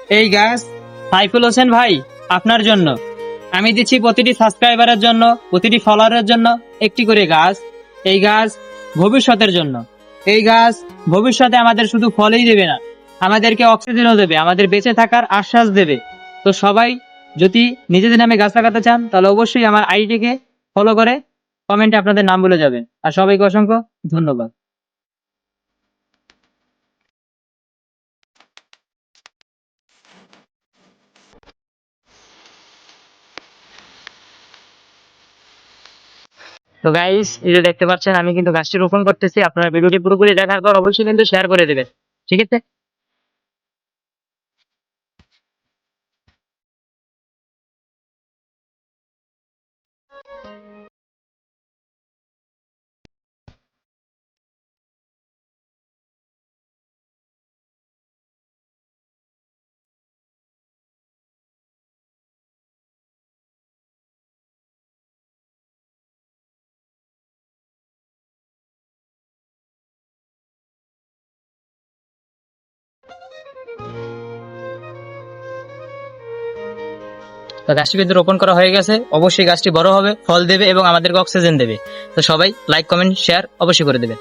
এই গাছ সাইফুল হোসেন ভাই আপনার জন্য আমি দিচ্ছি প্রতিটি সাবস্ক্রাইবারের জন্য, প্রতিটি ফলোয়ারের জন্য একটি করে গাছ। এই গাছ ভবিষ্যতের জন্য। এই গাছ ভবিষ্যতে আমাদের শুধু ফলই দেবে না, আমাদেরকে অক্সিজেনও দেবে, আমাদের বেঁচে থাকার আশ্বাস দেবে। তো সবাই যদি নিজেদের নামে গাছ লাগাতে চান তাহলে অবশ্যই আমার আইডিকে ফলো করে কমেন্টে আপনাদের নাম বলে যাবেন। আর সবাইকে অসংখ্য ধন্যবাদ। তো গাইস, এই যে দেখতে পাচ্ছেন আমি কিন্তু গাছটি রোপণ করতেছি। আপনারা ভিডিওটি পুরোপুরি দেখার পর অবশ্যই কিন্তু শেয়ার করে দেবেন, ঠিক আছে? তো গাছটি কিন্তু রোপণ করা হয়ে গেছে। অবশ্যই গাছটি বড় হবে, ফল দেবে এবং আমাদেরকে অক্সিজেন দেবে। তো সবাই লাইক, কমেন্ট, শেয়ার অবশ্যই করে দেবেন।